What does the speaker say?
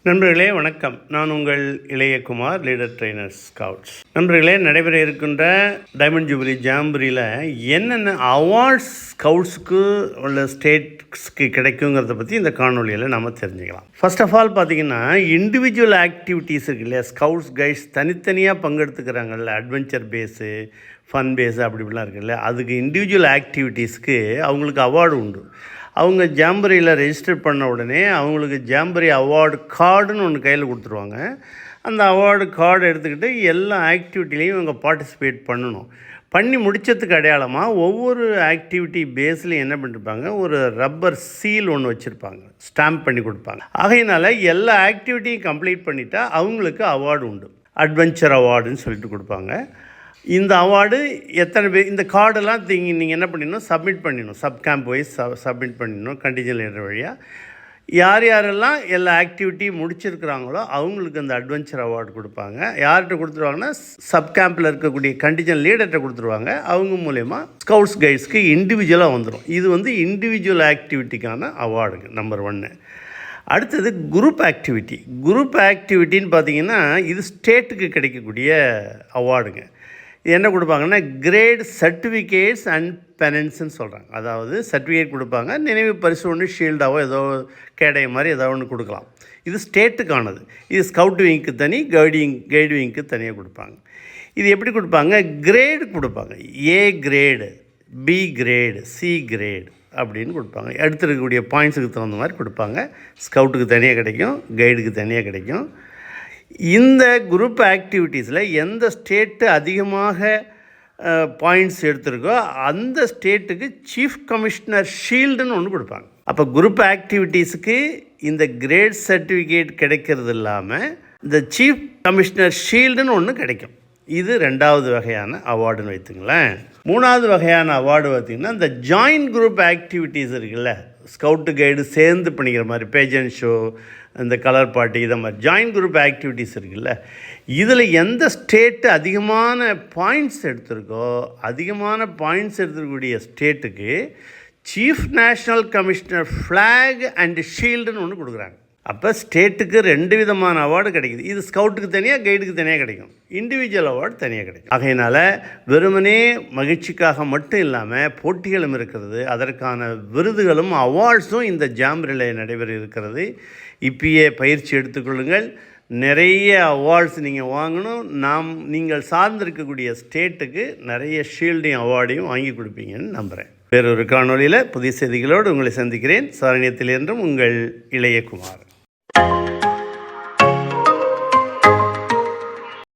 நண்பர்களே வணக்கம். நான் உங்கள் இளையகுமார், லீடர் ட்ரெய்னர் ஸ்கவுட்ஸ். நண்பர்களே, நடைபெற இருக்கின்ற டைமண்ட் ஜூபிலி ஜாம்பரியில் என்னென்ன அவார்ட்ஸ் ஸ்கவுட்ஸுக்கு உள்ள ஸ்டேட்ஸ்க்கு கிடைக்குங்கிறத பற்றி இந்த காணொலியில் நம்ம தெரிஞ்சுக்கலாம். ஃபர்ஸ்ட் ஆஃப் ஆல் பார்த்திங்கன்னா, இண்டிவிஜுவல் ஆக்டிவிட்டீஸ் இருக்கு இல்லையா, ஸ்கவுட்ஸ் கைட்ஸ் தனித்தனியாக பங்கெடுத்துக்கிறாங்கல்ல, அட்வென்ச்சர் பேஸு, ஃபன் பேஸு அப்படிலாம் இருக்குல்ல, அதுக்கு இண்டிவிஜுவல் ஆக்டிவிட்டீஸ்க்கு அவங்களுக்கு அவார்டு உண்டு. அவங்க ஜாம்பரியில் ரெஜிஸ்டர் பண்ண உடனே அவங்களுக்கு ஜாம்பரி அவார்டு கார்டுன்னு ஒன்று கையில் கொடுத்துருவாங்க. அந்த அவார்டு கார்டு எடுத்துக்கிட்டு எல்லா ஆக்டிவிட்டிலையும் இவங்க பார்ட்டிசிபேட் பண்ணி முடித்ததுக்கு அடையாளமாக ஒவ்வொரு ஆக்டிவிட்டி பேஸ்லையும் என்ன பண்ணிருப்பாங்க, ஒரு ரப்பர் சீல் ஒன்று வச்சுருப்பாங்க, ஸ்டாம்ப் பண்ணி கொடுப்பாங்க. ஆகையினால எல்லா ஆக்டிவிட்டியும் கம்ப்ளீட் பண்ணிட்டா அவங்களுக்கு அவார்டு உண்டு. அட்வென்ச்சர் அவார்டுன்னு சொல்லிட்டு கொடுப்பாங்க. இந்த அவார்டு எத்தனை பேர், இந்த கார்டெல்லாம் நீங்கள் என்ன பண்ணிடணும், சப்மிட் பண்ணிடணும். சப் கேம்ப் வைஸ் சப்மிட் பண்ணிடணும் கண்டிஜன் லீடர் வழியாக. யாரெல்லாம் எல்லா ஆக்டிவிட்டியும் முடிச்சிருக்கிறாங்களோ அவங்களுக்கு அந்த அட்வென்ச்சர் அவார்டு கொடுப்பாங்க. யார்கிட்ட கொடுத்துருவாங்கன்னா, சப் கேம்பில் இருக்கக்கூடிய கண்டிஜன் லீடர்கிட்ட கொடுத்துருவாங்க. அவங்க மூலயமா ஸ்கவுட்ஸ் கைட்ஸ்க்கு இண்டிவிஜுவலாக வந்துடும். இது இண்டிவிஜுவல் ஆக்டிவிட்டிக்கான அவார்டுங்க நம்பர் 1. அடுத்தது குரூப் ஆக்டிவிட்டின்னு பார்த்தீங்கன்னா, இது ஸ்டேட்டுக்கு கிடைக்கக்கூடிய அவார்டுங்க. இது என்ன கொடுப்பாங்கன்னா, கிரேட் சர்டிஃபிகேட்ஸ் அண்ட் பெனன்ஸ்ன்னு சொல்கிறாங்க. அதாவது சர்டிஃபிகேட் கொடுப்பாங்க, நினைவு பரிசு ஒன்று, ஷீல்டாவோ ஏதோ கேடய மாதிரி ஏதோ ஒன்று கொடுக்கலாம். இது ஸ்டேட்டுக்கானது. இது ஸ்கவுட் விங்க்கு தனி, கைடு விங்க்கு தனியாக கொடுப்பாங்க. இது எப்படி கொடுப்பாங்க, கிரேடு கொடுப்பாங்க. A grade, B grade, C grade அப்படின்னு கொடுப்பாங்க. எடுத்துருக்கக்கூடிய பாயிண்ட்ஸுக்கு தகுந்த மாதிரி கொடுப்பாங்க. ஸ்கவுட்டுக்கு தனியாக கிடைக்கும், கைடுக்கு தனியாக கிடைக்கும். இந்த குரூப் ஆக்டிவிட்டீஸில் எந்த ஸ்டேட்டு அதிகமாக பாயிண்ட்ஸ் எடுத்திருக்கோ அந்த ஸ்டேட்டுக்கு சீஃப் கமிஷனர் ஷீல்டுன்னு ஒன்று கொடுப்பாங்க. அப்போ குரூப் ஆக்டிவிட்டீஸுக்கு இந்த கிரேட் சர்டிஃபிகேட் கிடைக்கிறது இல்லாமல் இந்த சீஃப் கமிஷனர் ஷீல்டுன்னு ஒன்று கிடைக்கும். இது 2வது வகையான அவார்டுன்னு வைத்துங்களேன். 3வது வகையான அவார்டு பார்த்திங்கன்னா, இந்த ஜாயின்ட் குரூப் ஆக்டிவிட்டீஸ் இருக்குல்ல, ஸ்கவுட்டு கைடு சேர்ந்து பண்ணிக்கிற மாதிரி, பேஜன் ஷோ, இந்த கலர் பார்ட்டி, இதை மாதிரி ஜாயின்ட் குரூப் ஆக்டிவிட்டீஸ் இருக்குல்ல, இதில் எந்த ஸ்டேட்டு அதிகமான பாயிண்ட்ஸ் எடுத்திருக்கோ அதிகமான பாயிண்ட்ஸ் எடுத்துக்கூடிய ஸ்டேட்டுக்கு chief national commissioner flag and ஷீல்டுன்னு ஒன்று கொடுக்குறாங்க. அப்போ ஸ்டேட்டுக்கு 2 விதமான அவார்டு கிடைக்குது. இது ஸ்கவுட்டுக்கு தனியாக, கைடுக்கு தனியாக கிடைக்கும். இண்டிவிஜுவல் அவார்டு தனியாக கிடைக்கும். ஆகையினால் வெறுமனே மகிழ்ச்சிக்காக மட்டும் இல்லாமல் போட்டிகளும் இருக்கிறது, அதற்கான விருதுகளும் அவார்ட்ஸும் இந்த ஜாம்பரியில் நடைபெற இருக்கிறது. இப்பயே பயிற்சி எடுத்துக்கொள்ளுங்கள். நிறைய அவார்ட்ஸ் நீங்கள் வாங்கணும். நீங்கள் சார்ந்திருக்கக்கூடிய ஸ்டேட்டுக்கு நிறைய ஷீல்டையும் அவார்டையும் வாங்கி கொடுப்பீங்கன்னு நம்புகிறேன். வேறொரு காணொலியில் புதிய செய்திகளோடு உங்களை சந்திக்கிறேன். சாரணியத்தில் என்றும் உங்கள் இளையகுமார்.